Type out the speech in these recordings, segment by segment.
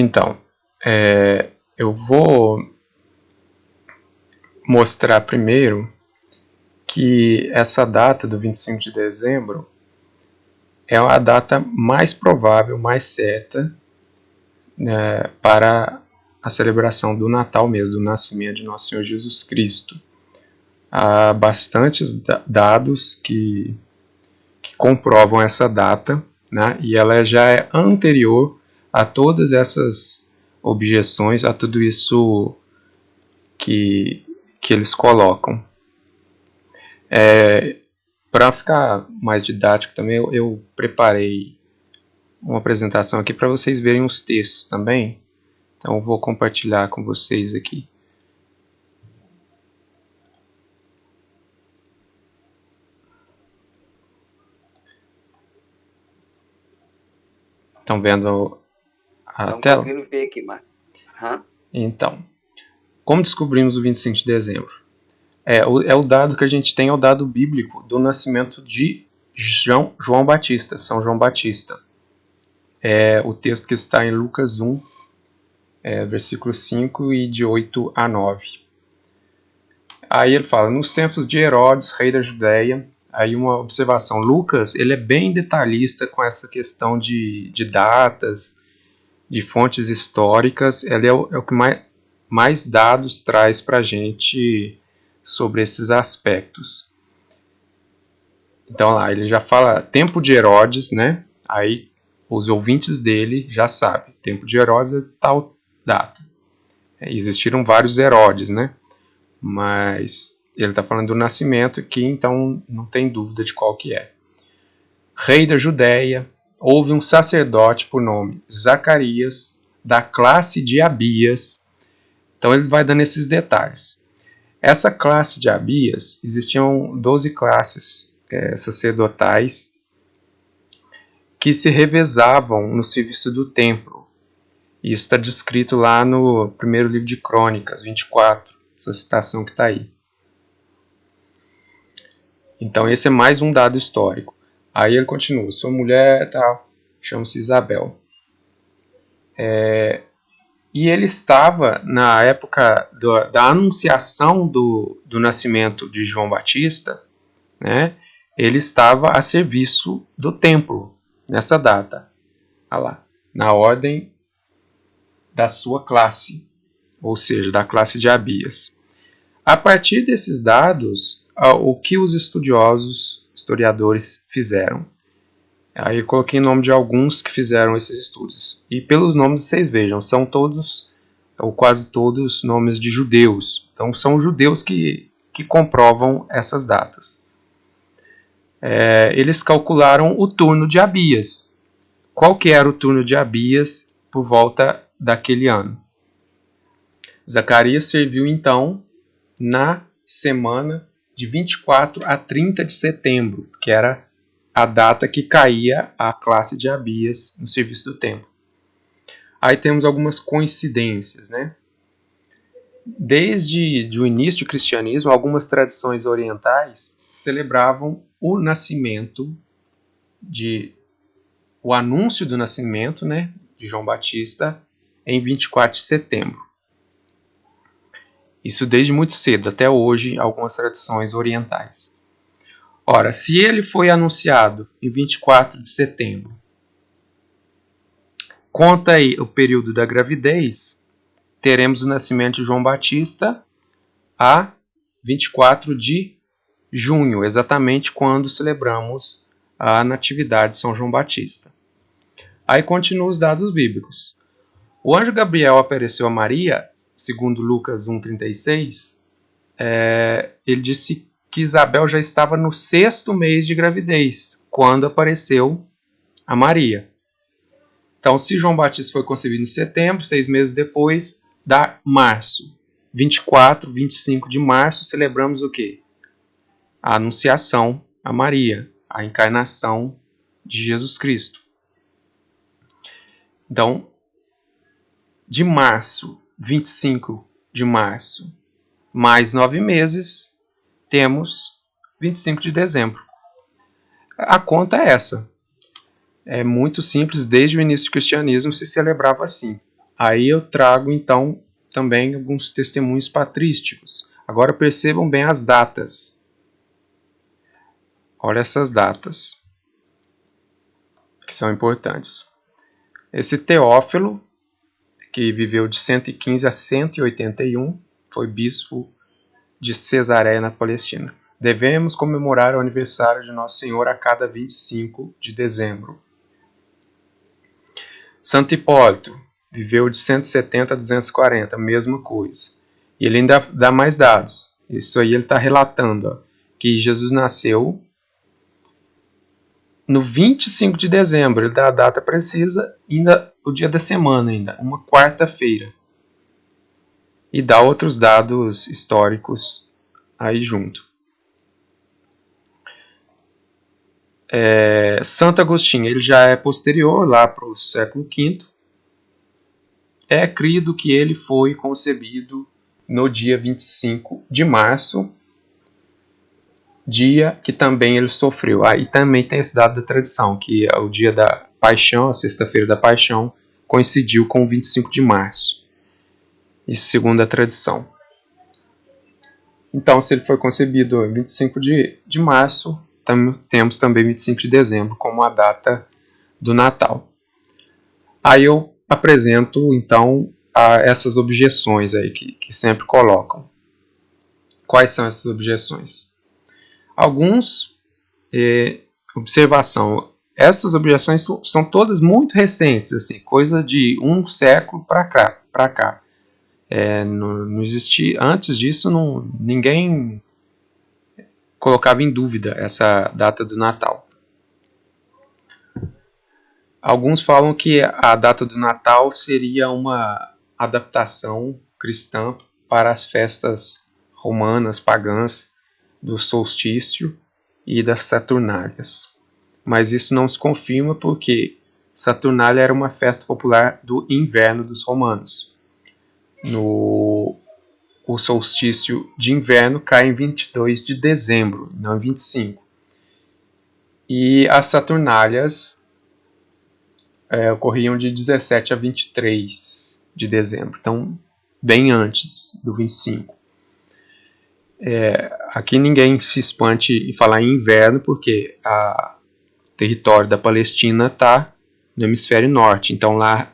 Então, eu vou mostrar primeiro que essa data do 25 de dezembro é a data mais provável, mais certa, né, para a celebração do Natal mesmo, do nascimento de Nosso Senhor Jesus Cristo. Há bastantes dados que comprovam essa data, né, e ela já é anterior a todas essas objeções, a tudo isso que eles colocam. Para ficar mais didático também, eu preparei uma apresentação aqui para vocês verem os textos também. Então eu vou compartilhar com vocês aqui. Estão vendo a tela? Estamos conseguindo ver aqui, Marcos. Então, como descobrimos o 25 de dezembro? É o dado que a gente tem, é o dado bíblico do nascimento de João Batista, São João Batista. É o texto que está em Lucas 1, versículo 5 e de 8 a 9. Aí ele fala, nos tempos de Herodes, rei da Judéia, aí uma observação, Lucas ele é bem detalhista com essa questão de datas, de fontes históricas, ele é o que mais dados traz para a gente sobre esses aspectos. Então lá, ele já fala tempo de Herodes, né? Aí os ouvintes dele já sabem, tempo de Herodes é tal data. Existiram vários Herodes, né? Mas ele está falando do nascimento aqui, então não tem dúvida de qual que é. Rei da Judéia, houve um sacerdote por nome Zacarias, da classe de Abias. Então ele vai dando esses detalhes. Essa classe de Abias, existiam 12 classes sacerdotais que se revezavam no serviço do templo. Isso está descrito lá no primeiro livro de Crônicas, 24, essa citação que está aí. Então esse é mais um dado histórico. Aí ele continua, sua mulher chama-se Isabel. E ele estava, na época da anunciação do nascimento de João Batista, né, ele estava a serviço do templo, nessa data, lá, na ordem da sua classe, ou seja, da classe de Abias. A partir desses dados, o que os historiadores fizeram? Aí eu coloquei o nome de alguns que fizeram esses estudos. E pelos nomes vocês vejam, são todos, ou quase todos, nomes de judeus. Então são judeus que comprovam essas datas. Eles calcularam o turno de Abias. Qual que era o turno de Abias por volta daquele ano? Zacarias serviu então na semana de 24 a 30 de setembro, que era a data que caía a classe de Abias no serviço do templo. Aí temos algumas coincidências, né? Desde o início do cristianismo, algumas tradições orientais celebravam o nascimento o anúncio do nascimento, né, de João Batista em 24 de setembro. Isso desde muito cedo, até hoje, algumas tradições orientais. Ora, se ele foi anunciado em 24 de setembro, conta aí o período da gravidez, teremos o nascimento de João Batista a 24 de junho, exatamente quando celebramos a Natividade de São João Batista. Aí continuam os dados bíblicos. O anjo Gabriel apareceu a Maria, segundo Lucas 1,36, ele disse que Isabel já estava no 6º mês de gravidez, quando apareceu a Maria. Então, se João Batista foi concebido em setembro, 6 meses depois, dá março. 24, 25 de março, celebramos o quê? A anunciação a Maria, a encarnação de Jesus Cristo. Então, de março, 25 de março, mais 9 meses, temos 25 de dezembro. A conta é essa. É muito simples, desde o início do cristianismo se celebrava assim. Aí eu trago então também alguns testemunhos patrísticos. Agora percebam bem as datas. Olha essas datas, que são importantes. Esse Teófilo, que viveu de 115 a 181, foi bispo de Cesareia, na Palestina. Devemos comemorar o aniversário de Nosso Senhor a cada 25 de dezembro. Santo Hipólito viveu de 170 a 240, mesma coisa. E ele ainda dá mais dados. Isso aí ele está relatando, que Jesus nasceu no 25 de dezembro. Ele dá a data precisa, ainda o dia da semana, ainda, uma quarta-feira. E dá outros dados históricos aí junto. Santo Agostinho, ele já é posterior, lá para o século V. É crido que ele foi concebido no dia 25 de março, dia que também ele sofreu. Aí também tem esse dado da tradição, que é o dia da paixão, a sexta-feira da paixão, coincidiu com o 25 de março. Isso segundo a tradição. Então, se ele foi concebido em 25 de março, temos também 25 de dezembro como a data do Natal. Aí eu apresento, então, essas objeções aí que sempre colocam. Quais são essas objeções? Alguns, observação, essas objeções são todas muito recentes, assim, coisa de um século para cá. Não existia, antes disso, ninguém colocava em dúvida essa data do Natal. Alguns falam que a data do Natal seria uma adaptação cristã para as festas romanas, pagãs, do solstício e das Saturnálias. Mas isso não se confirma porque Saturnália era uma festa popular do inverno dos romanos. O solstício de inverno cai em 22 de dezembro, não em 25. E as Saturnálias ocorriam de 17 a 23 de dezembro, então bem antes do 25. Aqui ninguém se espante em falar em inverno, porque o território da Palestina está no hemisfério norte, então lá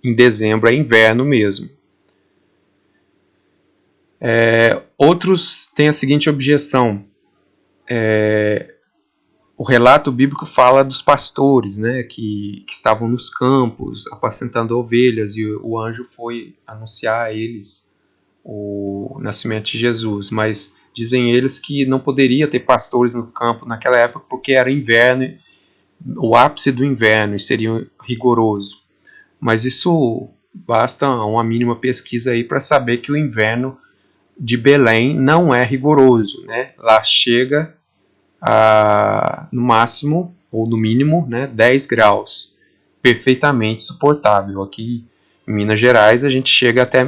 em dezembro é inverno mesmo. Outros têm a seguinte objeção. O relato bíblico fala dos pastores, né, que estavam nos campos apacentando ovelhas, e o anjo foi anunciar a eles o nascimento de Jesus, mas dizem eles que não poderia ter pastores no campo naquela época porque era inverno, o ápice do inverno, e seria rigoroso. Mas isso basta uma mínima pesquisa aí para saber que o inverno de Belém não é rigoroso, né? Lá chega no máximo, ou no mínimo, né, 10 graus. Perfeitamente suportável. Aqui em Minas Gerais a gente chega até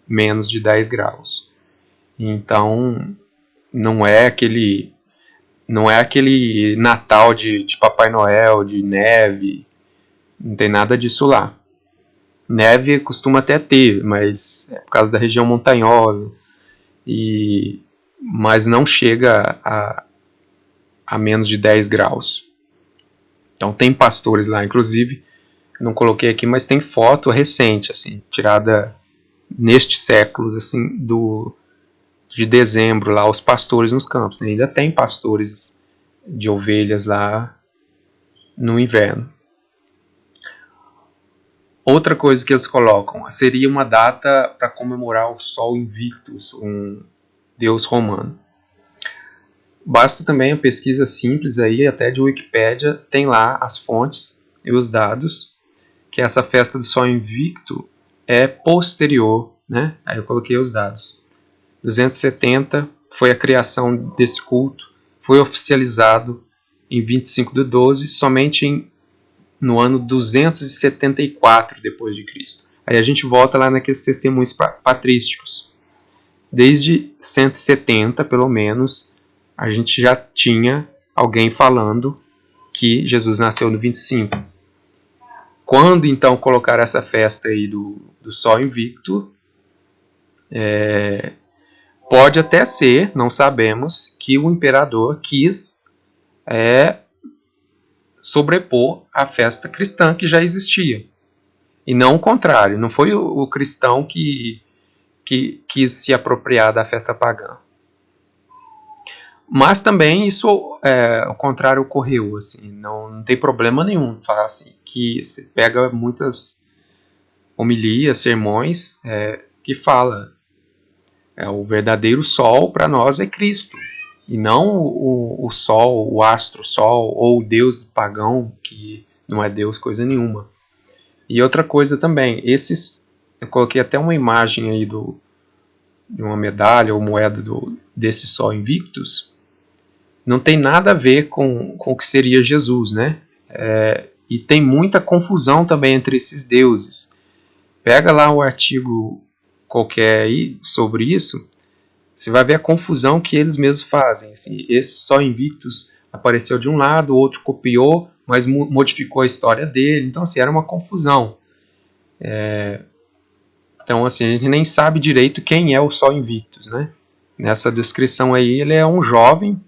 menos de 10 graus. Então não é aquele Natal de Papai Noel, de neve, não tem nada disso lá. Neve costuma até ter, mas é por causa da região montanhosa, mas não chega a menos de 10 graus. Então tem pastores lá, inclusive, não coloquei aqui, mas tem foto recente, assim, tirada neste século, assim, de dezembro, lá, os pastores nos campos. Ainda tem pastores de ovelhas lá no inverno. Outra coisa que eles colocam seria uma data para comemorar o Sol Invictus, um deus romano. Basta também a pesquisa simples aí, até de Wikipédia, tem lá as fontes e os dados, que essa festa do Sol Invicto é posterior, né? Aí eu coloquei os dados. 270 foi a criação desse culto, foi oficializado em 25 de 12, somente no ano 274 depois de Cristo. Aí a gente volta lá naqueles testemunhos patrísticos. Desde 170, pelo menos, a gente já tinha alguém falando que Jesus nasceu no 25. quando então colocar essa festa aí do Sol Invicto, pode até ser, não sabemos, que o imperador quis sobrepor a festa cristã que já existia. E não o contrário, não foi o cristão que quis se apropriar da festa pagã. Mas também isso, ao contrário, ocorreu. Assim, não tem problema nenhum falar assim, que você pega muitas homilias, sermões, que fala o verdadeiro sol para nós é Cristo. E não o sol, o astro sol, ou o deus do pagão, que não é deus coisa nenhuma. E outra coisa também, eu coloquei até uma imagem aí de uma medalha ou moeda desse Sol Invictus, não tem nada a ver com o que seria Jesus, né? E tem muita confusão também entre esses deuses. Pega lá o artigo qualquer aí sobre isso, você vai ver a confusão que eles mesmos fazem. Assim, esse Sol Invictus apareceu de um lado, o outro copiou, mas modificou a história dele. Então, assim, era uma confusão. Então, assim, a gente nem sabe direito quem é o Sol Invictus, né? Nessa descrição aí, ele é um jovem,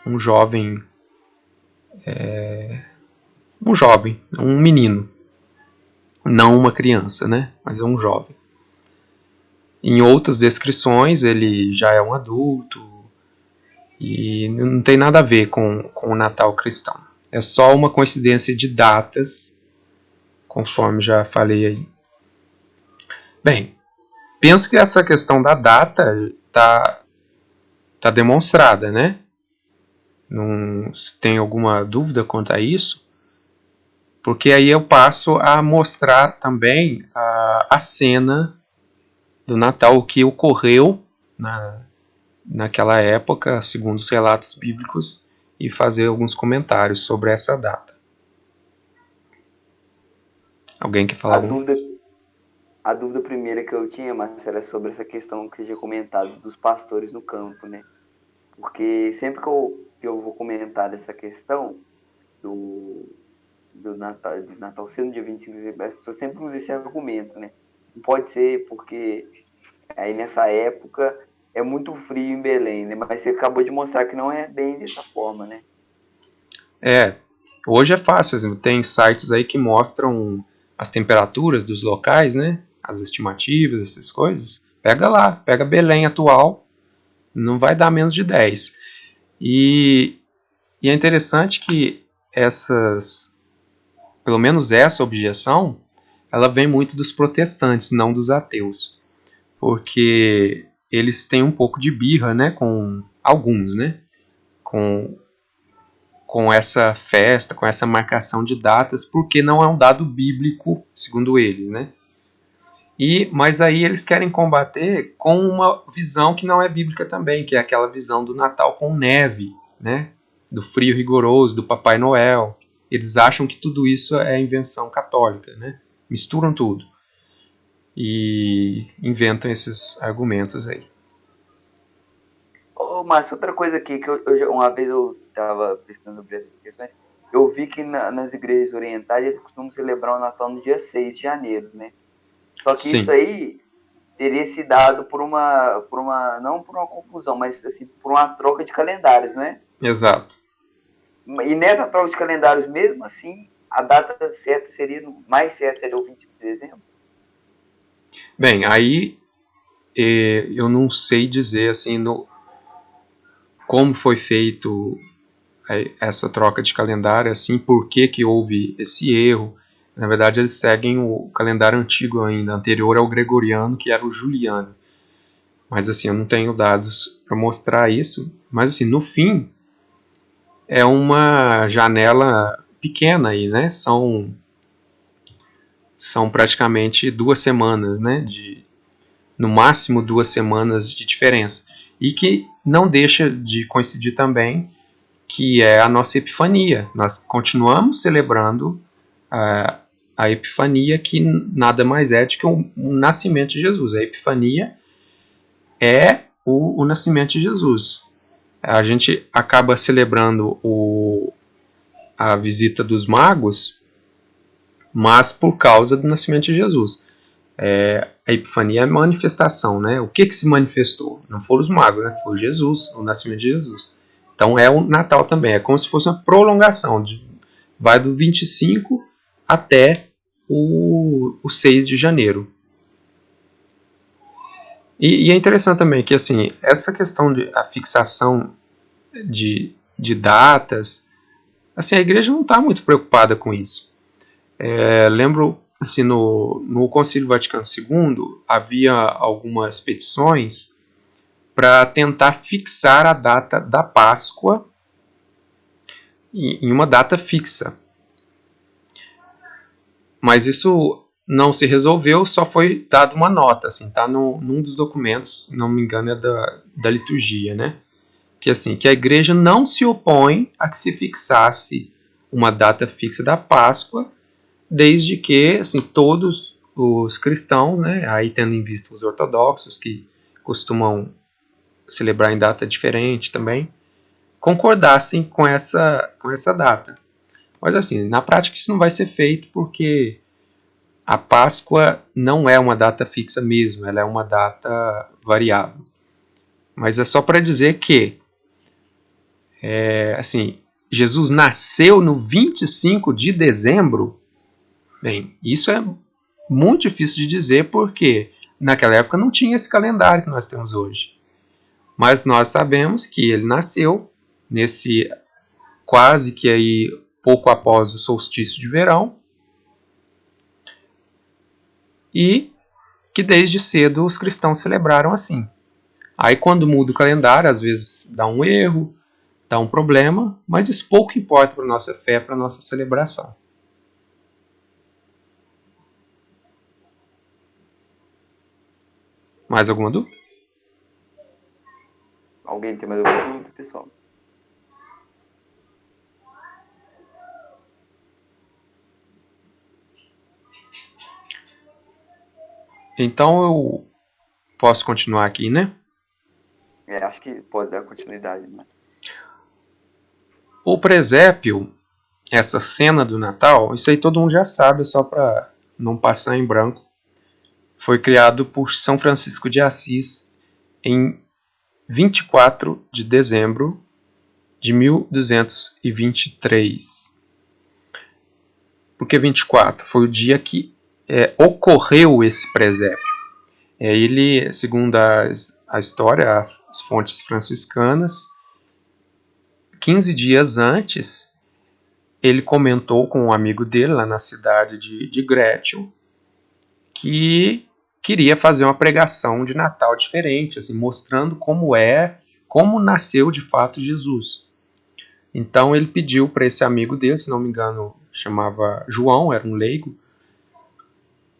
um menino, não uma criança, né? Mas é um jovem. Em outras descrições, ele já é um adulto e não tem nada a ver com o Natal cristão. É só uma coincidência de datas, conforme já falei aí. Bem, penso que essa questão da data tá demonstrada, né? Não tem alguma dúvida quanto a isso? Porque aí eu passo a mostrar também a cena do Natal, o que ocorreu naquela época, segundo os relatos bíblicos, e fazer alguns comentários sobre essa data. Alguém quer falar alguma coisa? A dúvida primeira que eu tinha, Marcelo, é sobre essa questão que você tinha comentado dos pastores no campo, né? Porque sempre que eu vou comentar dessa questão do Natal sendo dia 25 de dezembro, as pessoas sempre usam esse argumento, né? Não pode ser porque aí nessa época é muito frio em Belém, né? Mas você acabou de mostrar que não é bem dessa forma, né? Hoje é fácil, assim, tem sites aí que mostram as temperaturas dos locais, né? As estimativas, essas coisas. Pega lá, pega Belém atual, não vai dar menos de 10. E é interessante que pelo menos essa objeção, ela vem muito dos protestantes, não dos ateus. Porque eles têm um pouco de birra, né, com alguns, né, com essa festa, com essa marcação de datas, porque não é um dado bíblico, segundo eles, né? Mas aí eles querem combater com uma visão que não é bíblica também, que é aquela visão do Natal com neve, né? Do frio rigoroso, do Papai Noel. Eles acham que tudo isso é invenção católica, né? Misturam tudo e inventam esses argumentos aí. Ô, Márcio, outra coisa aqui que uma vez eu estava pesquisando sobre essas questões, eu vi que nas igrejas orientais eles costumam celebrar o Natal no dia 6 de janeiro, né? Só que isso Sim, aí teria se dado não por uma confusão, mas assim, por uma troca de calendários, não é? exato. E nessa troca de calendários, mesmo assim, a data certa mais certa seria o 20 de dezembro? Bem, aí eu não sei dizer assim como foi feito essa troca de calendário, assim, por que houve esse erro. Na verdade, eles seguem o calendário antigo ainda, anterior ao gregoriano, que era o juliano. Mas assim, eu não tenho dados para mostrar isso. Mas assim, no fim, é uma janela pequena aí, né? São praticamente 2 semanas, né? No máximo 2 semanas de diferença. E que não deixa de coincidir também que é a nossa Epifania. Nós continuamos celebrando a Epifania, que nada mais é do que o nascimento de Jesus. A Epifania é o nascimento de Jesus. A gente acaba celebrando a visita dos magos mas por causa do nascimento de Jesus. A Epifania é a manifestação, né? O que se manifestou? Não foram os magos, né? Foi Jesus, o nascimento de Jesus. Então é o Natal também, é como se fosse uma prolongação, vai do 25 até o 6 de janeiro. E é interessante também que assim, essa questão de a fixação de datas, assim, a igreja não está muito preocupada com isso. Lembro, assim, no Concílio Vaticano II, havia algumas petições para tentar fixar a data da Páscoa em uma data fixa. Mas isso não se resolveu, só foi dado uma nota, assim, tá num dos documentos, se não me engano, é da liturgia, né? Que assim, que a igreja não se opõe a que se fixasse uma data fixa da Páscoa, desde que assim, todos os cristãos, né, aí tendo em vista os ortodoxos, que costumam celebrar em data diferente também, concordassem com essa data. Mas assim, na prática isso não vai ser feito porque a Páscoa não é uma data fixa mesmo, ela é uma data variável. Mas é só para dizer que assim, Jesus nasceu no 25 de dezembro. Bem, isso é muito difícil de dizer porque naquela época não tinha esse calendário que nós temos hoje. Mas nós sabemos que ele nasceu nesse quase que aí pouco após o solstício de verão e que desde cedo os cristãos celebraram assim. Aí quando muda o calendário, às vezes dá um erro, dá um problema, mas isso pouco importa para a nossa fé, para a nossa celebração. Mais alguma dúvida? Alguém tem mais alguma dúvida, pessoal? Então eu posso continuar aqui, né? Acho que pode dar continuidade, né? O presépio, essa cena do Natal, isso aí todo mundo já sabe, só para não passar em branco. Foi criado por São Francisco de Assis em 24 de dezembro de 1223. Por que 24? Foi o dia que ocorreu esse presépio. Ele, segundo a história, as fontes franciscanas, 15 dias antes, ele comentou com um amigo dele lá na cidade de Grétio que queria fazer uma pregação de Natal diferente, assim, mostrando como nasceu de fato Jesus. Então ele pediu para esse amigo dele, se não me engano, chamava João, era um leigo,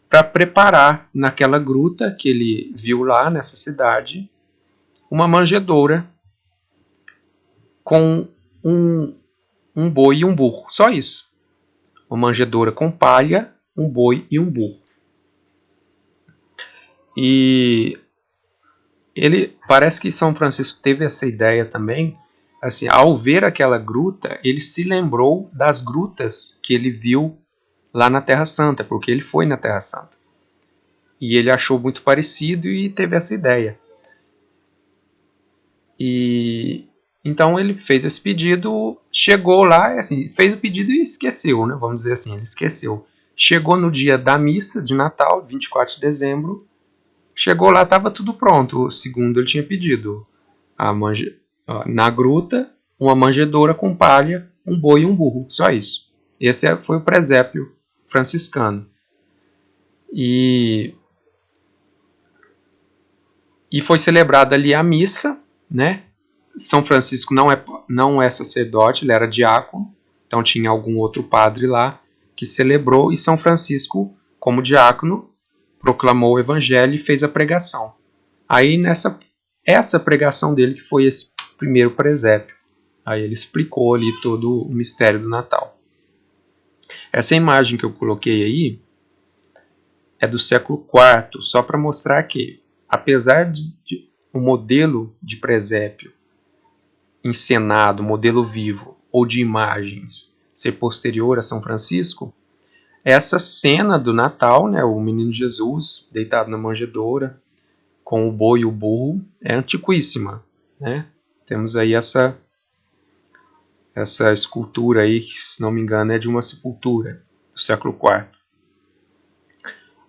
para preparar naquela gruta que ele viu lá nessa cidade uma manjedoura com um boi e um burro. Só isso. Uma manjedoura com palha, um boi e um burro. E ele parece que São Francisco teve essa ideia também. Assim, ao ver aquela gruta, ele se lembrou das grutas que ele viu lá na Terra Santa, porque ele foi na Terra Santa. E ele achou muito parecido e teve essa ideia. E então ele fez esse pedido, chegou lá, assim, fez o pedido e esqueceu, né? Vamos dizer assim, ele esqueceu. Chegou no dia da missa de Natal, 24 de dezembro, chegou lá, estava tudo pronto, segundo ele tinha pedido. Na gruta, uma manjedoura com palha, um boi e um burro, só isso. Esse foi o presépio franciscano. E foi celebrada ali a missa, né? São Francisco não é sacerdote, ele era diácono, então tinha algum outro padre lá que celebrou, e São Francisco, como diácono, proclamou o evangelho e fez a pregação. Aí essa pregação dele que foi esse primeiro presépio. Aí ele explicou ali todo o mistério do Natal. Essa imagem que eu coloquei aí é do século IV, só para mostrar que, apesar de o modelo de presépio encenado, modelo vivo ou de imagens ser posterior a São Francisco, Essa cena do Natal, né, o menino Jesus deitado na manjedoura, com o boi e o burro, é antiquíssima, né? Temos aí essa escultura aí, que se não me engano é de uma sepultura do século IV.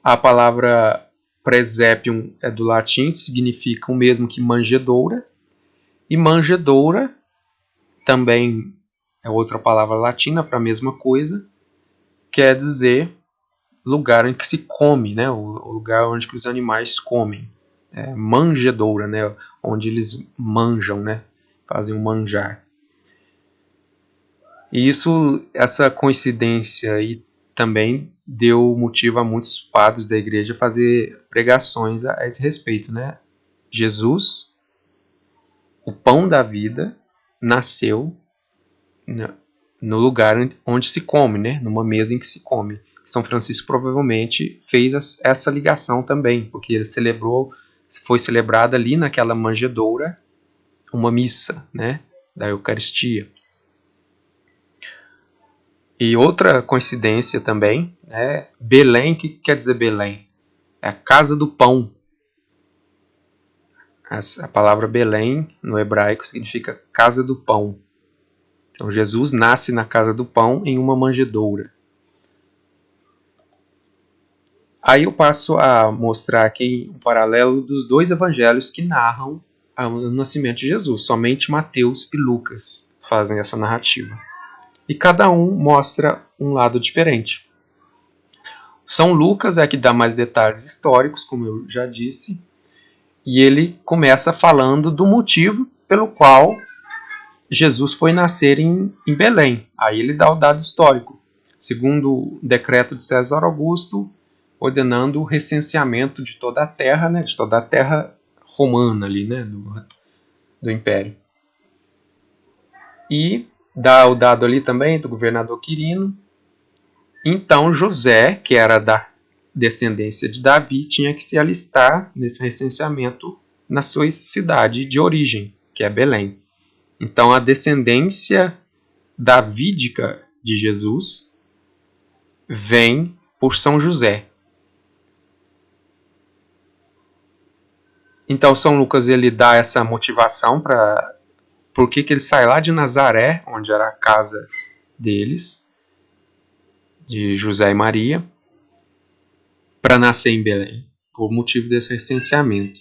A palavra presepium é do latim, significa o mesmo que manjedoura, e manjedoura também é outra palavra latina para a mesma coisa, quer dizer lugar em que se come, né? O lugar onde que os animais comem. Manjedoura, né? Onde eles manjam, né? Fazem um manjar. E essa coincidência aí também deu motivo a muitos padres da igreja fazer pregações a esse respeito, né? Jesus, o pão da vida, nasceu no lugar onde se come, né? Numa mesa em que se come. São Francisco provavelmente fez essa ligação também, porque ele foi celebrada ali naquela manjedoura uma missa, né? Da Eucaristia. E outra coincidência também, né? Belém, o que quer dizer Belém? É a casa do pão. A palavra Belém, no hebraico, significa casa do pão. Então Jesus nasce na casa do pão em uma manjedoura. Aí eu passo a mostrar aqui um paralelo dos dois evangelhos que narram o nascimento de Jesus. Somente Mateus e Lucas fazem essa narrativa. E cada um mostra um lado diferente. São Lucas é que dá mais detalhes históricos, como eu já disse, e ele começa falando do motivo pelo qual Jesus foi nascer em Belém. Aí ele dá o dado histórico. Segundo o decreto de César Augusto, ordenando o recenseamento de toda a terra, né, de toda a terra romana ali, né, do Império. E dá o dado ali também do governador Quirino. Então José, que era da descendência de Davi, tinha que se alistar nesse recenseamento na sua cidade de origem, que é Belém. Então a descendência davídica de Jesus vem por São José. Então São Lucas ele dá essa motivação para por que ele sai lá de Nazaré, onde era a casa deles, de José e Maria, para nascer em Belém, por motivo desse recenseamento.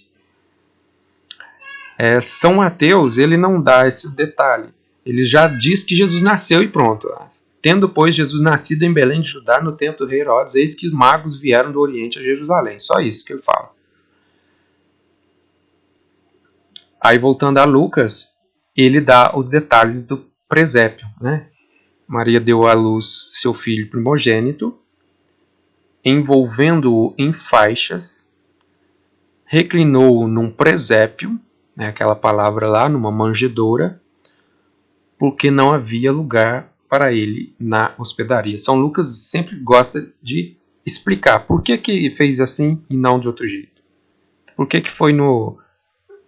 São Mateus ele não dá esses detalhes. Ele já diz que Jesus nasceu e pronto. Tendo, pois, Jesus nascido em Belém de Judá, no tempo do rei Herodes, eis que os magos vieram do Oriente a Jerusalém. Só isso que ele fala. Aí, voltando a Lucas, ele dá os detalhes do presépio, né? Maria deu à luz seu filho primogênito, envolvendo-o em faixas, reclinou-o num presépio, né, aquela palavra lá, numa manjedoura, porque não havia lugar para ele na hospedaria. São Lucas sempre gosta de explicar por que fez assim e não de outro jeito. Por que foi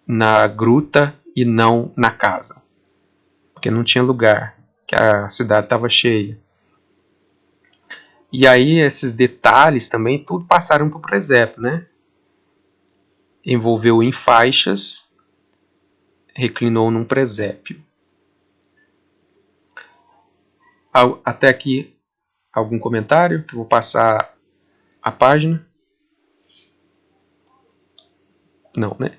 na gruta e não na casa? Porque não tinha lugar, que a cidade estava cheia. E aí esses detalhes também tudo passaram para o presépio, né? Envolveu em faixas, reclinou num presépio. Até aqui algum comentário? Que eu vou passar a página. Não, né?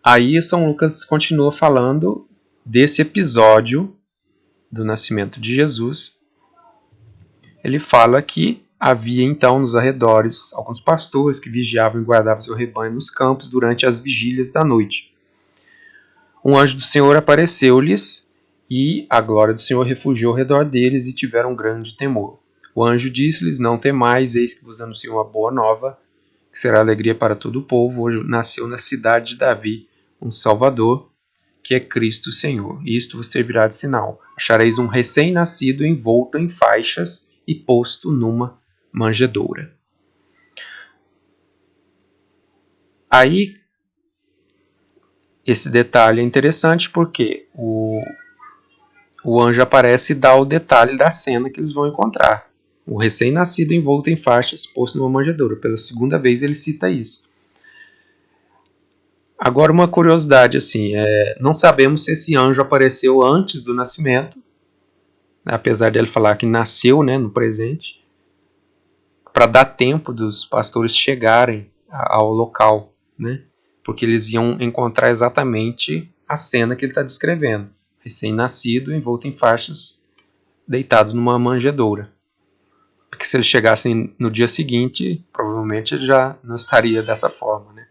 Aí São Lucas continua falando desse episódio do nascimento de Jesus. Ele fala que havia então nos arredores alguns pastores que vigiavam e guardavam seu rebanho nos campos durante as vigílias da noite. Um anjo do Senhor apareceu-lhes e a glória do Senhor refugiou ao redor deles e tiveram grande temor. O anjo disse-lhes: Não temais, eis que vos anuncio uma boa nova, que será alegria para todo o povo. Hoje nasceu na cidade de Davi um Salvador, que é Cristo Senhor. E isto vos servirá de sinal. Achareis um recém-nascido envolto em faixas e posto numa manjedoura. Aí, esse detalhe é interessante porque o anjo aparece e dá o detalhe da cena que eles vão encontrar. O recém-nascido envolto em faixas, posto numa manjedoura. Pela segunda vez ele cita isso. Agora uma curiosidade, assim, não sabemos se esse anjo apareceu antes do nascimento, apesar dele falar que nasceu, né, no presente, para dar tempo dos pastores chegarem ao local, né, porque eles iam encontrar exatamente a cena que ele está descrevendo. Recém-nascido, envolto em faixas, deitado numa manjedoura. Porque se eles chegassem no dia seguinte, provavelmente ele já não estaria dessa forma, né?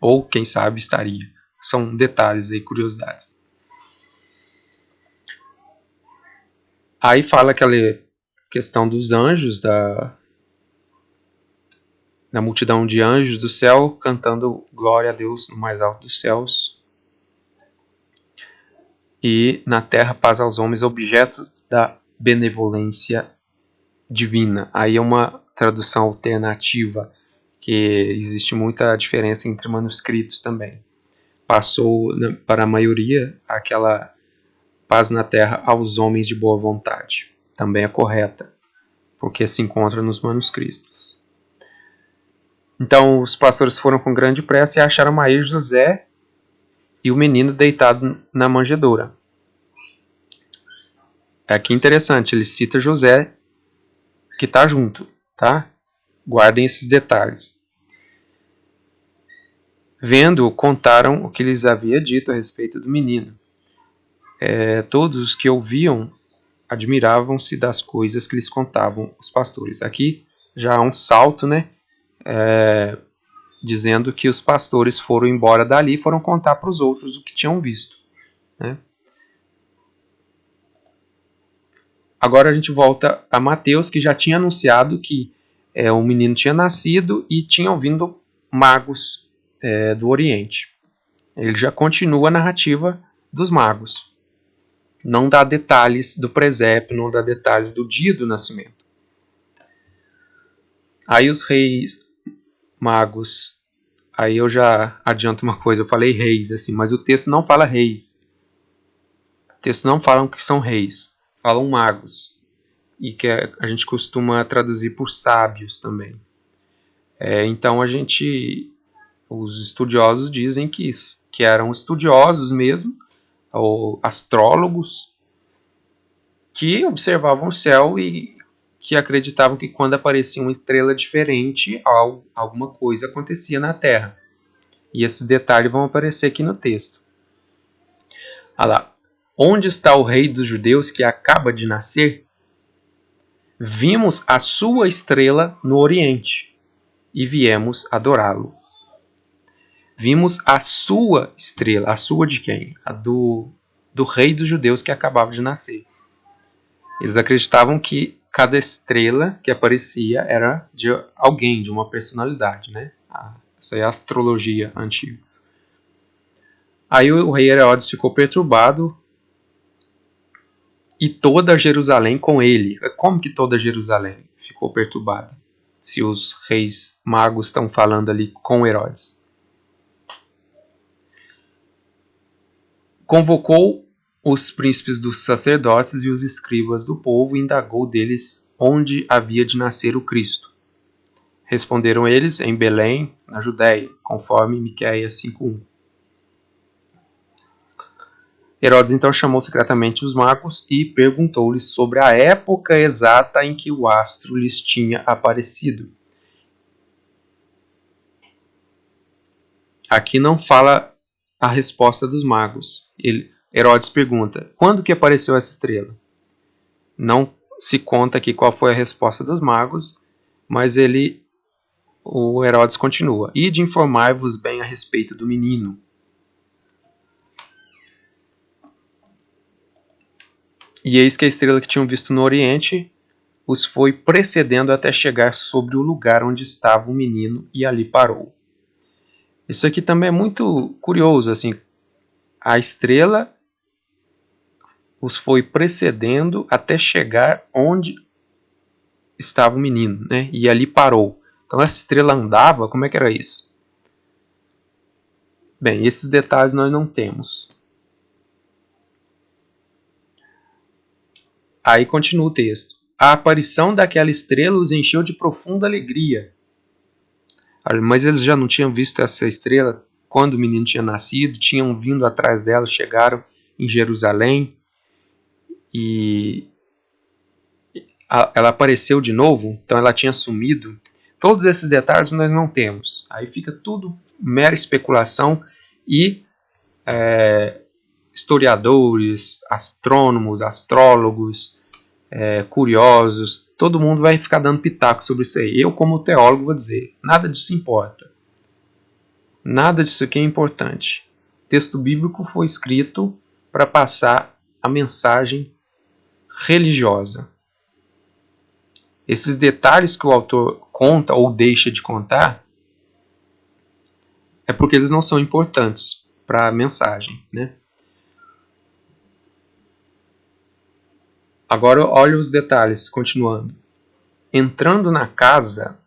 Ou, quem sabe, estaria. São detalhes aí, curiosidades. Aí fala aquela questão dos anjos, da multidão de anjos do céu, cantando glória a Deus no mais alto dos céus. E na terra paz aos homens, objetos da benevolência divina. Aí é uma tradução alternativa, que existe muita diferença entre manuscritos também. Passou para a maioria aquela paz na terra aos homens de boa vontade. Também é correta, porque se encontra nos manuscritos. Então os pastores foram com grande pressa e acharam Maria e José e o menino deitado na manjedoura. Aqui interessante, ele cita José, que está junto, tá? Guardem esses detalhes. Vendo-o, contaram o que lhes havia dito a respeito do menino. Todos os que ouviam admiravam-se das coisas que lhes contavam os pastores. Aqui já há um salto, né? Dizendo que os pastores foram embora dali e foram contar para os outros o que tinham visto, né? Agora a gente volta a Mateus, que já tinha anunciado que o menino tinha nascido e tinham vindo magos do Oriente. Ele já continua a narrativa dos magos. Não dá detalhes do presépio, não dá detalhes do dia do nascimento. Aí os reis magos, aí eu já adianto uma coisa, eu falei reis, assim, mas o texto não fala reis. O texto não fala que são reis, falam magos. E que a gente costuma traduzir por sábios também. Então os estudiosos dizem que eram estudiosos mesmo, ou astrólogos, que observavam o céu e que acreditavam que quando aparecia uma estrela diferente, alguma coisa acontecia na Terra. E esses detalhes vão aparecer aqui no texto. Olha lá. Onde está o rei dos judeus que acaba de nascer? Vimos a sua estrela no Oriente e viemos adorá-lo. Vimos a sua estrela. A sua de quem? A do rei dos judeus que acabava de nascer. Eles acreditavam que cada estrela que aparecia era de alguém, de uma personalidade, né? Essa é a astrologia antiga. Aí o rei Herodes ficou perturbado e toda Jerusalém com ele. Como que toda Jerusalém ficou perturbada? Se os reis magos estão falando ali com Herodes. Convocou os príncipes dos sacerdotes e os escribas do povo e indagou deles onde havia de nascer o Cristo. Responderam eles, em Belém, na Judéia, conforme Miqueias 5:1. Herodes então chamou secretamente os magos e perguntou-lhes sobre a época exata em que o astro lhes tinha aparecido. Aqui não fala a resposta dos magos. Herodes pergunta, quando que apareceu essa estrela? Não se conta aqui qual foi a resposta dos magos, mas o Herodes continua. Ide informar-vos bem a respeito do menino. E eis que a estrela que tinham visto no Oriente os foi precedendo até chegar sobre o lugar onde estava o menino e ali parou. Isso aqui também é muito curioso, assim. A estrela os foi precedendo até chegar onde estava o menino, né? E ali parou. Então essa estrela andava, como é que era isso? Bem, esses detalhes nós não temos. Aí continua o texto. a aparição daquela estrela os encheu de profunda alegria. Mas eles já não tinham visto essa estrela quando o menino tinha nascido, tinham vindo atrás dela, chegaram em Jerusalém e ela apareceu de novo, então ela tinha sumido. Todos esses detalhes nós não temos. Aí fica tudo mera especulação e historiadores, astrônomos, astrólogos, curiosos, todo mundo vai ficar dando pitaco sobre isso aí. Eu, como teólogo, vou dizer, nada disso importa. Nada disso aqui é importante. O texto bíblico foi escrito para passar a mensagem religiosa. Esses detalhes que o autor conta ou deixa de contar é porque eles não são importantes para a mensagem, né? Agora olha os detalhes, continuando. Entrando na casa,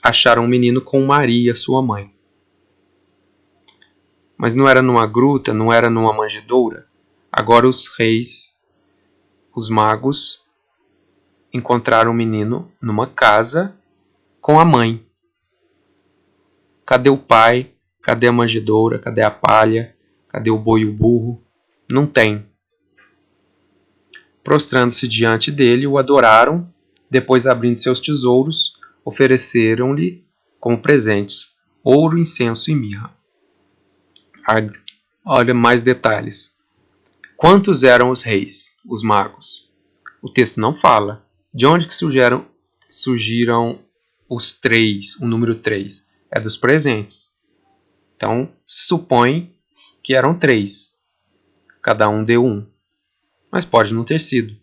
acharam um menino com Maria, sua mãe. Mas não era numa gruta, não era numa manjedoura. Agora os reis, os magos, encontraram o menino numa casa com a mãe. Cadê o pai? Cadê a manjedoura? Cadê a palha? Cadê o boi e o burro? Não tem. Prostrando-se diante dele, o adoraram, depois abrindo seus tesouros, ofereceram-lhe como presentes ouro, incenso e mirra. Olha mais detalhes. Quantos eram os reis, os magos? O texto não fala. De onde que surgiram os três, o número 3? É dos presentes. Então, se supõe que eram 3. Cada um deu 1. Mas pode não ter sido.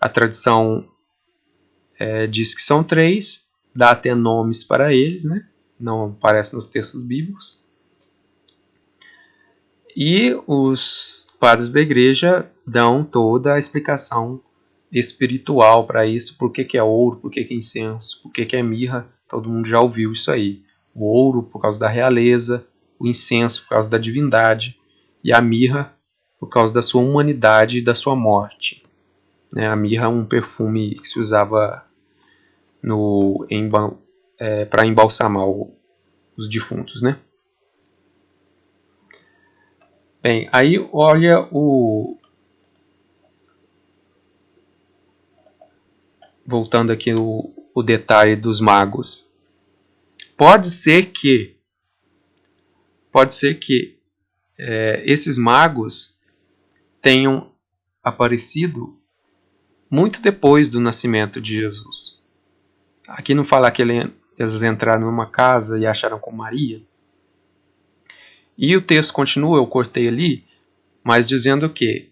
A tradição diz que são 3, dá até nomes para eles, né? Não aparece nos textos bíblicos. E os padres da igreja dão toda a explicação espiritual para isso, por que é ouro, por que é incenso, por que é mirra, todo mundo já ouviu isso aí. O ouro por causa da realeza, o incenso por causa da divindade e a mirra por causa da sua humanidade e da sua morte. A mirra é um perfume que se usava para embalsamar os defuntos, né? Bem, aí olha voltando aqui o detalhe dos magos. Pode ser que esses magos tenham aparecido muito depois do nascimento de Jesus. Aqui não fala que eles entraram numa casa e acharam com Maria. E o texto continua, eu cortei ali, mas dizendo que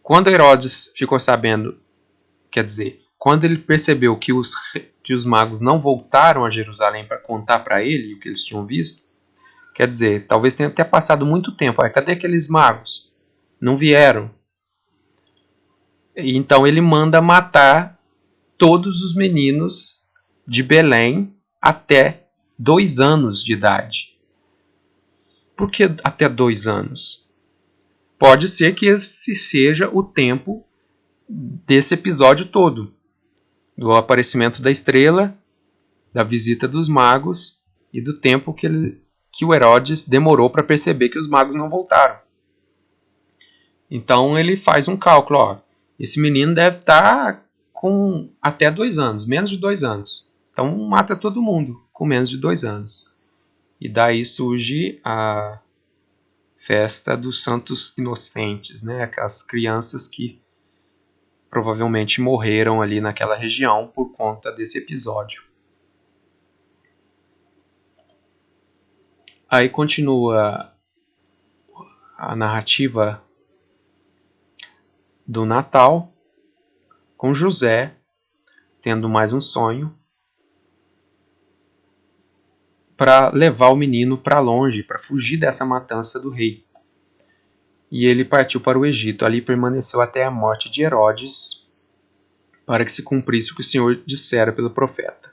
quando Herodes ficou sabendo, quer dizer, quando ele percebeu que os magos não voltaram a Jerusalém para contar para ele o que eles tinham visto, quer dizer, talvez tenha até passado muito tempo. Cadê aqueles magos? Não vieram. Então ele manda matar todos os meninos de Belém até 2 anos de idade. Por que até 2 anos? Pode ser que esse seja o tempo desse episódio todo. Do aparecimento da estrela, da visita dos magos e do tempo que o Herodes demorou para perceber que os magos não voltaram. Então ele faz um cálculo. Esse menino deve estar com até 2 anos, menos de 2 anos. Então mata todo mundo com menos de 2 anos. E daí surge a festa dos santos inocentes, né? Aquelas crianças que provavelmente morreram ali naquela região por conta desse episódio. Aí continua a narrativa do Natal com José tendo mais um sonho para levar o menino para longe, para fugir dessa matança do rei. E ele partiu para o Egito. Ali permaneceu até a morte de Herodes, para que se cumprisse o que o Senhor dissera pelo profeta.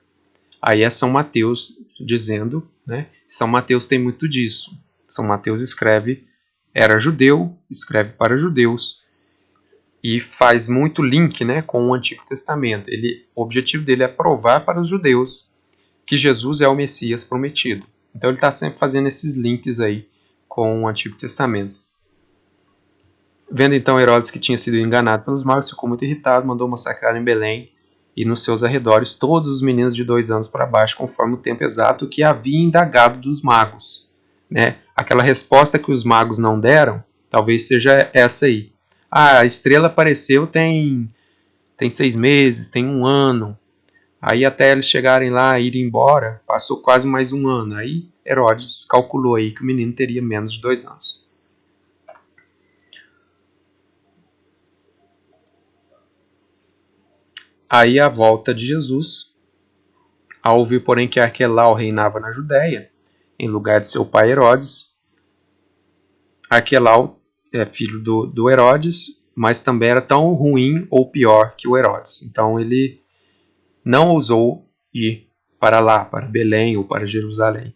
Aí é São Mateus dizendo, né? São Mateus tem muito disso. São Mateus escreve, era judeu, escreve para judeus, e faz muito link, né, com o Antigo Testamento. O objetivo dele é provar para os judeus que Jesus é o Messias prometido. Então ele está sempre fazendo esses links aí com o Antigo Testamento. Vendo então Herodes que tinha sido enganado pelos magos, ficou muito irritado, mandou massacrar em Belém e nos seus arredores todos os meninos de 2 anos para baixo, conforme o tempo exato que havia indagado dos magos. Né? Aquela resposta que os magos não deram, talvez seja essa aí. Ah, a estrela apareceu tem 6 meses, tem 1 ano. Aí até eles chegarem lá e irem embora, passou quase mais 1 ano. Aí Herodes calculou aí que o menino teria menos de 2 anos. Aí a volta de Jesus, ao ouvir porém que Arquelau reinava na Judéia, em lugar de seu pai Herodes. Arquelau é filho do Herodes, mas também era tão ruim ou pior que o Herodes. Então ele não ousou ir para lá, para Belém ou para Jerusalém.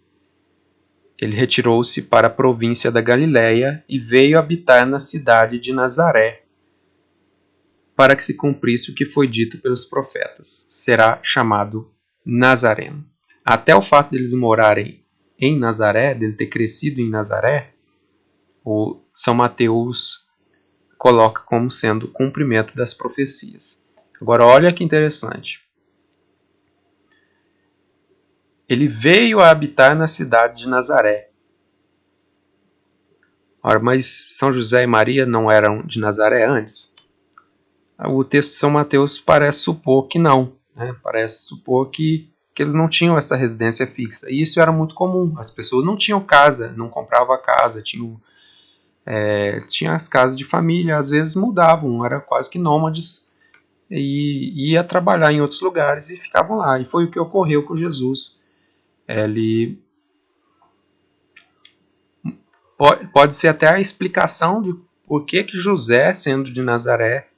Ele retirou-se para a província da Galiléia e veio habitar na cidade de Nazaré, para que se cumprisse o que foi dito pelos profetas. Será chamado Nazareno. Até o fato deles morarem em Nazaré, dele ter crescido em Nazaré, o São Mateus coloca como sendo o cumprimento das profecias. Agora olha que interessante. Ele veio a habitar na cidade de Nazaré. Ora, mas São José e Maria não eram de Nazaré antes? O texto de São Mateus parece supor que não. Né? Parece supor que eles não tinham essa residência fixa. E isso era muito comum. As pessoas não tinham casa, não compravam casa, tinham as casas de família, às vezes mudavam, eram quase que nômades, e ia trabalhar em outros lugares e ficavam lá. E foi o que ocorreu com Jesus. Ele pode ser até a explicação de por que José, sendo de Nazaré,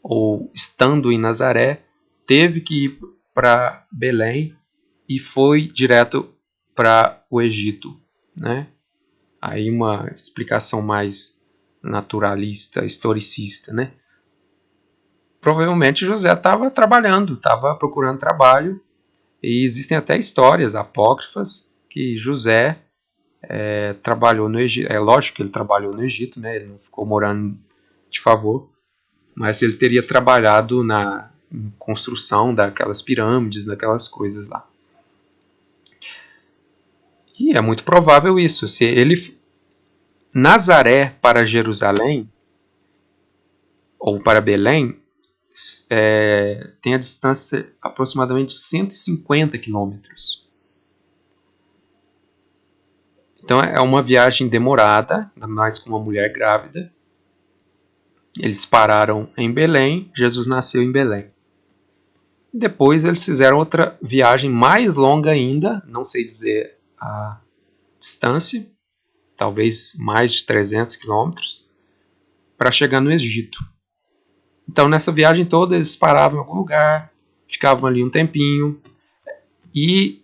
ou estando em Nazaré, teve que ir para Belém e foi direto para o Egito, né? Aí uma explicação mais naturalista, historicista, né? Provavelmente José estava trabalhando, estava procurando trabalho, e existem até histórias apócrifas que José trabalhou no Egito. É lógico que ele trabalhou no Egito, né? Ele não ficou morando de favor, mas ele teria trabalhado na construção daquelas pirâmides, daquelas coisas lá. E é muito provável isso. Se ele Nazaré para Jerusalém ou para Belém tem a distância aproximadamente de 150 quilômetros. Então é uma viagem demorada, ainda mais com uma mulher grávida. Eles pararam em Belém, Jesus nasceu em Belém. Depois eles fizeram outra viagem mais longa ainda, não sei dizer a distância, talvez mais de 300 quilômetros, para chegar no Egito. Então nessa viagem toda eles paravam em algum lugar, ficavam ali um tempinho, e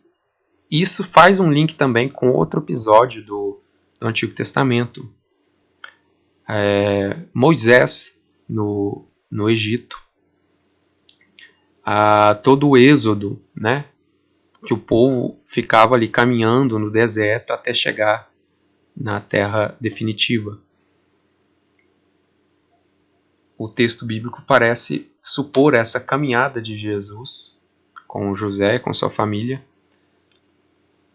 isso faz um link também com outro episódio do Antigo Testamento. Moisés no Egito, todo o êxodo, né? Que o povo ficava ali caminhando no deserto até chegar na terra definitiva. O texto bíblico parece supor essa caminhada de Jesus com José, com sua família,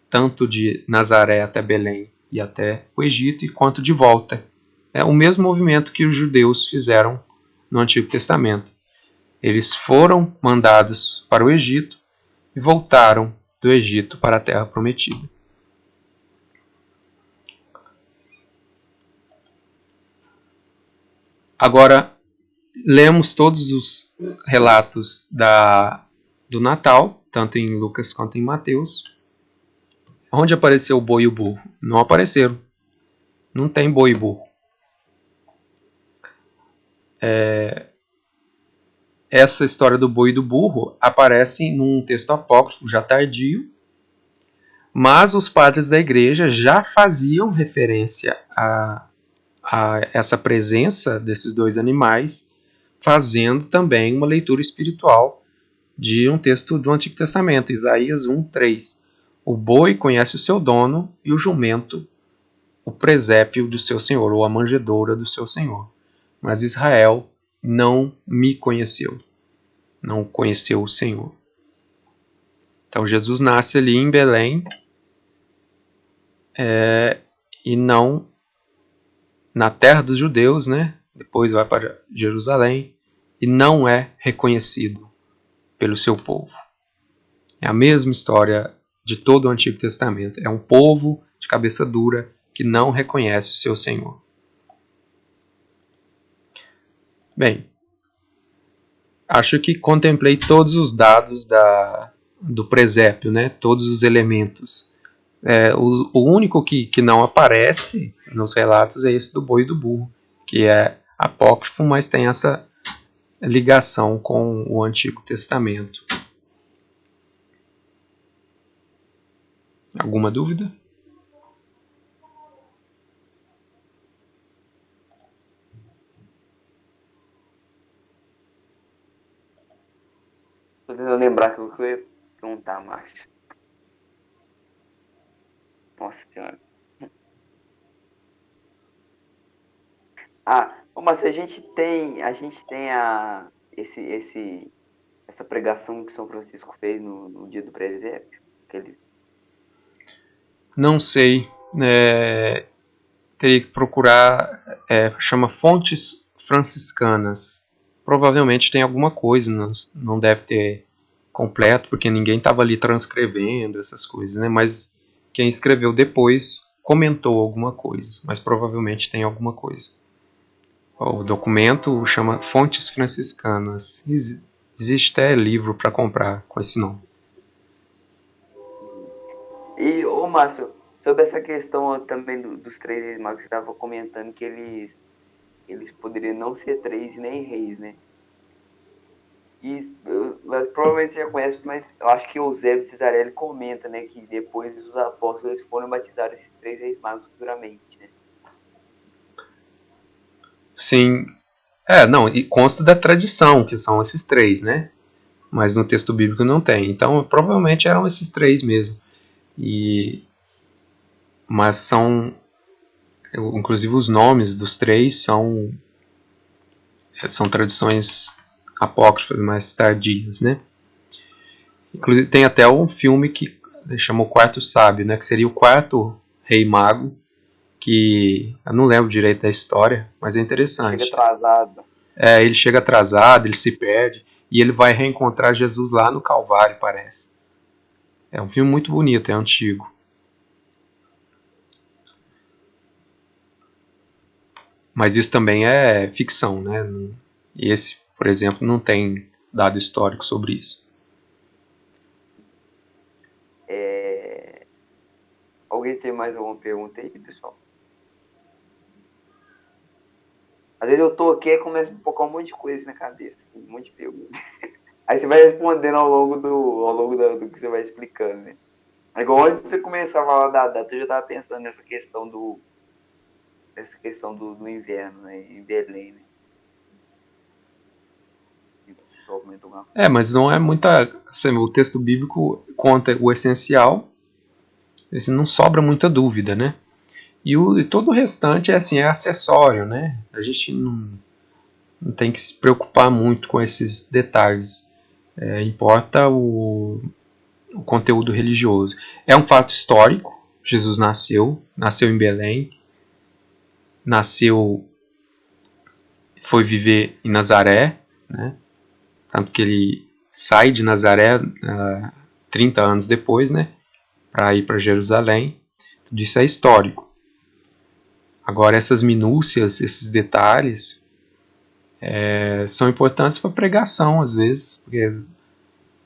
tanto de Nazaré até Belém e até o Egito, e quanto de volta. É o mesmo movimento que os judeus fizeram no Antigo Testamento. Eles foram mandados para o Egito e voltaram do Egito para a Terra Prometida. Agora, lemos todos os relatos do Natal, tanto em Lucas quanto em Mateus. Onde apareceu o boi e o burro? Não apareceram. Não tem boi e burro. Essa história do boi e do burro aparece num texto apócrifo já tardio, mas os padres da igreja já faziam referência essa presença desses dois animais, fazendo também uma leitura espiritual de um texto do Antigo Testamento, Isaías 1:3. O boi conhece o seu dono e o jumento o presépio do seu senhor, ou a manjedoura do seu senhor. Mas Israel não me conheceu, não conheceu o Senhor. Então Jesus nasce ali em Belém, e não na terra dos judeus, né? Depois vai para Jerusalém e não é reconhecido pelo seu povo. É a mesma história de todo o Antigo Testamento. É um povo de cabeça dura que não reconhece o seu Senhor. Bem, acho que contemplei todos os dados do presépio, né? Todos os elementos. O único que não aparece nos relatos é esse do boi e do burro, que é apócrifo, mas tem essa ligação com o Antigo Testamento. Alguma dúvida? Tô tentando lembrar que eu ia perguntar, Márcio. Nossa senhora. Mas a gente tem essa pregação que São Francisco fez no dia do presépio. Não sei. Teria que procurar. Chama Fontes Franciscanas. Provavelmente tem alguma coisa, não deve ter completo, porque ninguém estava ali transcrevendo essas coisas, né? Mas quem escreveu depois comentou alguma coisa, mas provavelmente tem alguma coisa. O documento chama Fontes Franciscanas. Existe até livro para comprar com esse nome. E, Márcio, sobre essa questão também dos três reis magos, você estava comentando que eles poderiam não ser três nem reis, né? E provavelmente você já conhece, mas eu acho que o Eusébio Cesarelli comenta, né, que depois os apóstolos foram batizar esses três reis magos futuramente, né? Sim. Não, e consta da tradição, que são esses três, né? Mas no texto bíblico não tem. Então, provavelmente eram esses três mesmo. Mas são, inclusive os nomes dos três são tradições apócrifas mais tardias, né? Inclusive tem até um filme que chama O Quarto Sábio, né? Que seria o quarto rei mago, que eu não lembro direito da história, mas é interessante. Chega atrasado. Ele chega atrasado, ele se perde e ele vai reencontrar Jesus lá no Calvário, parece. É um filme muito bonito, é antigo. Mas isso também é ficção, né? E esse, por exemplo, não tem dado histórico sobre isso. Alguém tem mais alguma pergunta aí, pessoal? Às vezes eu tô aqui e começo a focar um monte de coisa na cabeça, um monte de pergunta. Aí você vai respondendo ao longo do que você vai explicando, né? Igual antes de você começar a falar da data, eu já estava pensando nessa questão do inverno, né? Em Belém, né? Mas não é muita. Assim, o texto bíblico conta o essencial, não sobra muita dúvida, né? E todo o restante é acessório, né? A gente não tem que se preocupar muito com esses detalhes. Importa o conteúdo religioso. É um fato histórico. Jesus nasceu em Belém, foi viver em Nazaré, né? Tanto que ele sai de Nazaré 30 anos depois, né? Para ir para Jerusalém. Tudo isso é histórico. Agora, essas minúcias, esses detalhes, são importantes para a pregação, às vezes, porque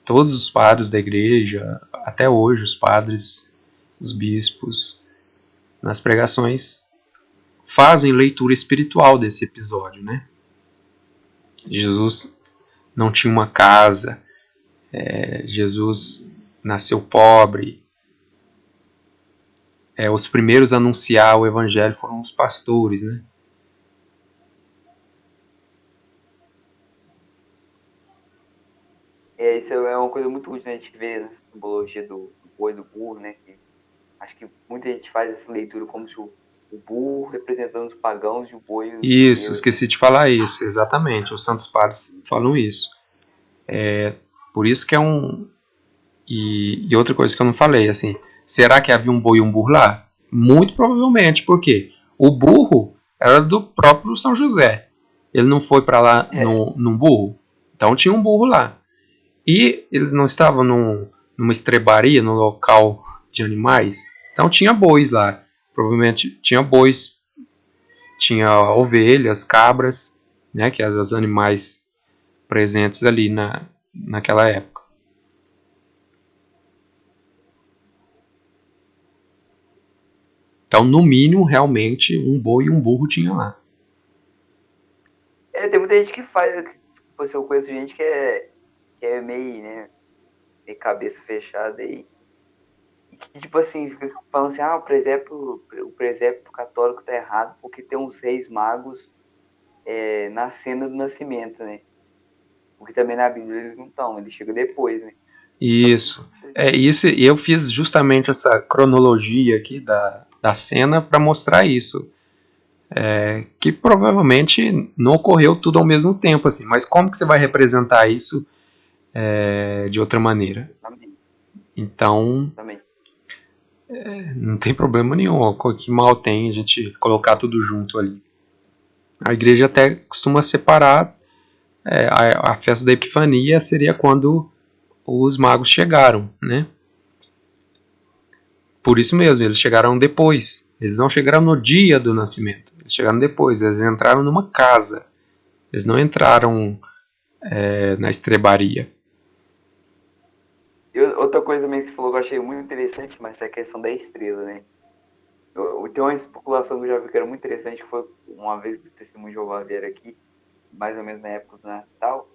todos os padres da igreja, até hoje os padres, os bispos, nas pregações fazem leitura espiritual desse episódio, né? Jesus não tinha uma casa, Jesus nasceu pobre. Os primeiros a anunciar o evangelho foram os pastores, né? Isso é uma coisa muito útil, né? A gente vê a simbologia do boi e do burro, né? Que acho que muita gente faz essa leitura como se o burro representando os pagãos e o boi os Isso, judeus, né? esqueci de falar isso, exatamente. Os santos padres falam isso. Por isso que é um. E outra coisa que eu não falei, assim, será que havia um boi e um burro lá? Muito provavelmente, porque o burro era do próprio São José. Ele não foi para lá É, num burro. Então tinha um burro lá. E eles não estavam numa estrebaria, num local de animais. Então tinha bois lá. Provavelmente tinha bois, tinha ovelhas, cabras, né, que eram os animais presentes ali naquela época. Então, no mínimo, realmente, um boi e um burro tinha lá. tem muita gente que faz, tipo assim, eu conheço gente que é meio, né, meio cabeça fechada aí, e que, tipo assim, fica falando assim, o presépio católico tá errado porque tem uns reis magos na cena do nascimento, né? Porque também na Bíblia eles não estão, eles chegam depois, né? Só que, Isso. Isso, eu fiz justamente essa cronologia aqui da cena para mostrar isso. Que provavelmente não ocorreu tudo ao mesmo tempo, assim. Mas como que você vai representar isso de outra maneira? também, Então, também. não tem problema nenhum. Que mal tem a gente colocar tudo junto ali. A igreja até costuma separar. A festa da Epifania seria quando os magos chegaram, né? Por isso mesmo, eles chegaram depois. Eles não chegaram no dia do nascimento. Eles chegaram depois. Eles entraram numa casa. Eles não entraram na estrebaria. Outra coisa também que você falou que eu achei muito interessante, mas é a questão da estrela, né? Tem uma especulação que eu já vi que era muito interessante, que foi uma vez que os testemunhos de Jeová vieram aqui, mais ou menos na época do Natal,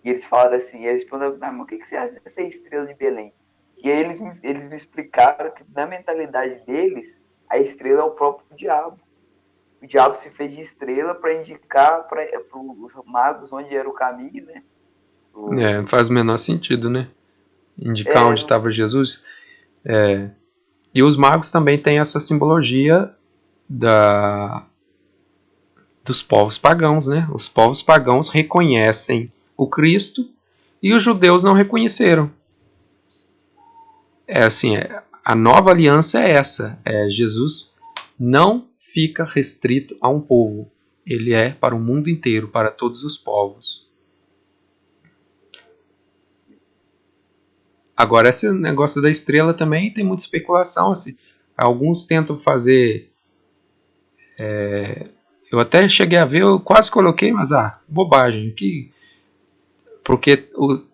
e eles falaram assim, eles perguntaram, mas o que você acha dessa estrela de Belém? E aí eles me explicaram que na mentalidade deles, a estrela é o próprio diabo. O diabo se fez de estrela para indicar para os magos onde era o caminho, né? Não O, faz o menor sentido, né? Indicar é, onde estava Jesus. E os magos também têm essa simbologia da, dos povos pagãos, né? Os povos pagãos reconhecem o Cristo e os judeus não reconheceram. A nova aliança é essa. Jesus não fica restrito a um povo. Ele é para o mundo inteiro, para todos os povos. Agora, esse negócio da estrela também tem muita especulação. Assim. Alguns tentam fazer. Eu até cheguei a ver, eu quase coloquei, mas bobagem. Porque os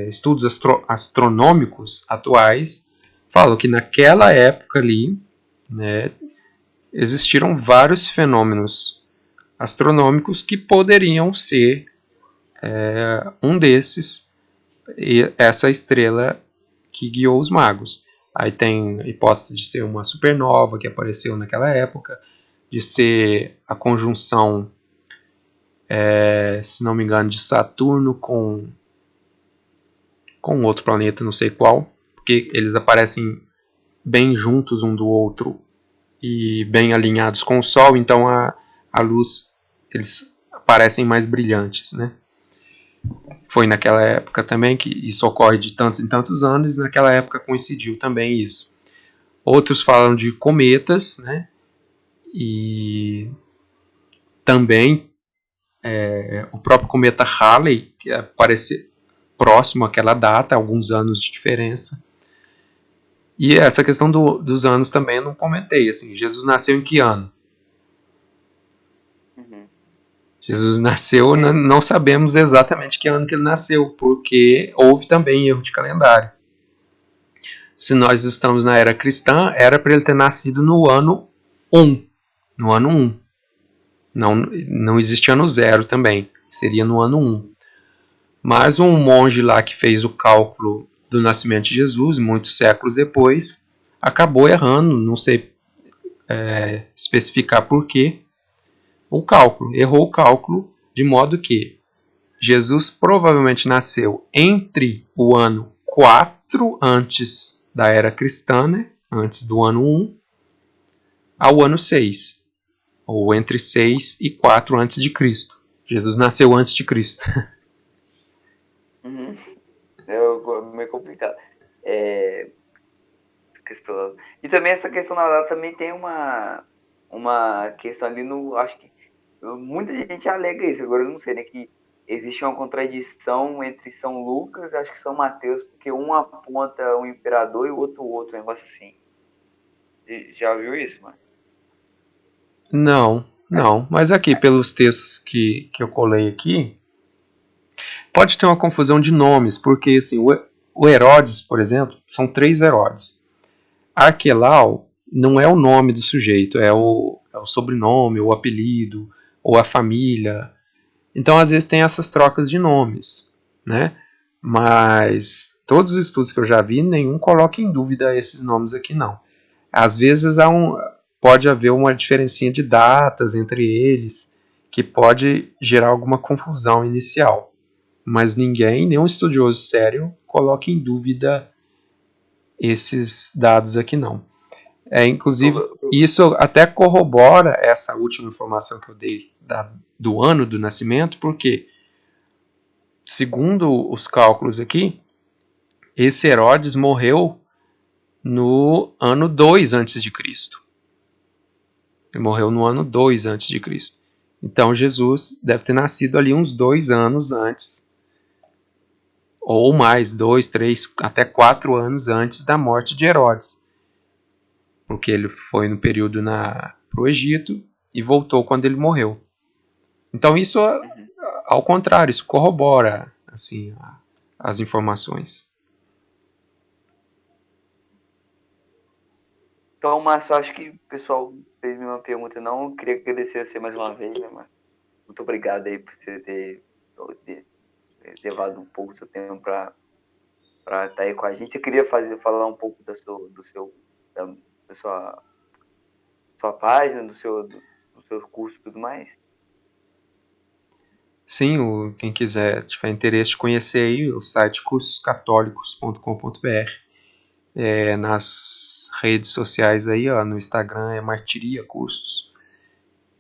estudos astronômicos atuais falam que naquela época ali, né, existiram vários fenômenos astronômicos que poderiam ser um desses, essa estrela que guiou os magos. Aí tem a hipótese de ser uma supernova que apareceu naquela época, de ser a conjunção, se não me engano, de Saturno com outro planeta, não sei qual, porque eles aparecem bem juntos um do outro e bem alinhados com o Sol, então a luz, eles parecem mais brilhantes, né? Foi naquela época também que isso ocorre de tantos em tantos anos, e naquela época coincidiu também isso. Outros falam de cometas, né? E também o próprio cometa Halley, que aparece próximo àquela data, alguns anos de diferença. E essa questão dos anos também eu não comentei. Assim, Jesus nasceu em que ano? uhum. Jesus nasceu, É, não sabemos exatamente que ano que ele nasceu, porque houve também erro de calendário. Se nós estamos na era cristã, era para ele ter nascido no ano 1. No ano 1. Não existe ano 0 também. Seria no ano 1. Mas um monge lá que fez o cálculo do nascimento de Jesus, muitos séculos depois, acabou errando, não sei especificar por quê, o cálculo. Errou o cálculo de modo que Jesus provavelmente nasceu entre o ano 4 antes da era cristã, né? Antes do ano 1, ao ano 6, ou entre 6 e 4 antes de Cristo. Jesus nasceu antes de Cristo. Uhum. É meio complicado. É, questão. E também essa questão da data também tem uma questão ali no. Acho que muita gente alega isso, agora eu não sei, né? Que existe uma contradição entre São Lucas e acho que São Mateus, porque um aponta um imperador e o outro, um negócio assim. Já viu isso, mano? Não, não. Mas aqui, pelos textos que eu colei aqui, pode ter uma confusão de nomes, porque assim, o Herodes, por exemplo, são 3 Herodes. Arquelau não é o nome do sujeito, é o sobrenome, ou o apelido, ou a família. Então, às vezes, tem essas trocas de nomes, né? Mas todos os estudos que eu já vi, nenhum coloca em dúvida esses nomes aqui, não. Às vezes pode haver uma diferencinha de datas entre eles, que pode gerar alguma confusão inicial. Mas ninguém, nenhum estudioso sério, coloca em dúvida esses dados aqui, não. Inclusive, isso até corrobora essa última informação que eu dei do ano do nascimento, porque, segundo os cálculos aqui, esse Herodes morreu no ano 2 antes de Cristo. Ele morreu no ano 2 antes de Cristo. Então, Jesus deve ter nascido ali uns 2 anos antes, ou mais, 2, 3, até 4 anos antes da morte de Herodes. Porque ele foi no período para o Egito e voltou quando ele morreu. Então isso, ao contrário, isso corrobora assim, as informações. Então, Márcio, acho que o pessoal fez uma pergunta, não. Eu queria agradecer a você mais uma vez, né, Márcio? Muito obrigado aí por você ter levado um pouco do seu tempo para estar aí com a gente. Eu queria falar um pouco da sua página, do seu curso e tudo mais. Sim, quem quiser, tiver interesse de conhecer aí, o site cursoscatólicos.com.br. Nas redes sociais aí, ó, no Instagram é Martiria Cursos.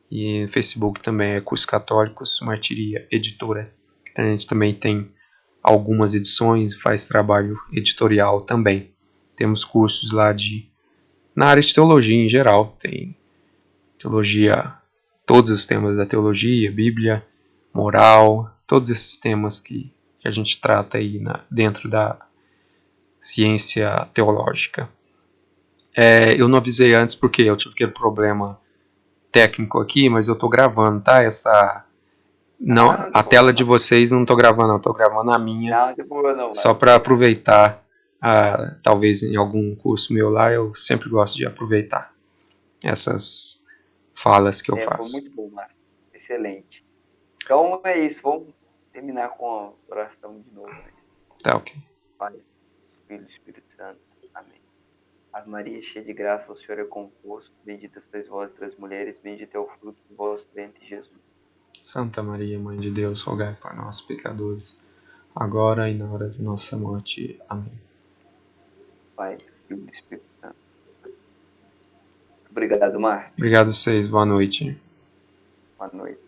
E no Facebook também é Cursos Católicos Martiria Editora. A gente também tem algumas edições, faz trabalho editorial também. Temos cursos lá na área de teologia em geral. Tem teologia, todos os temas da teologia, Bíblia, moral, todos esses temas que a gente trata aí dentro da ciência teológica. Eu não avisei antes porque eu tive aquele problema técnico aqui, mas eu estou gravando, tá? Não, a tela de vocês não estou gravando, não, estou gravando a minha. Não, tem problema não, Só para aproveitar, talvez em algum curso meu lá, eu sempre gosto de aproveitar essas falas que eu faço. Foi muito bom, Márcio. Excelente. Então é isso, vamos terminar com a oração de novo. Né? Tá ok. Pai, Filho e Espírito Santo. Amém. Ave Maria, cheia de graça, o Senhor é convosco. Bendita sois vós entre as mulheres, bendito é o fruto do vosso ventre, Jesus. Santa Maria, Mãe de Deus, rogai por nós, pecadores, agora e na hora de nossa morte. Amém. Pai, Filho e Espírito Santo. Obrigado, Márcio. Obrigado a vocês, boa noite. Boa noite.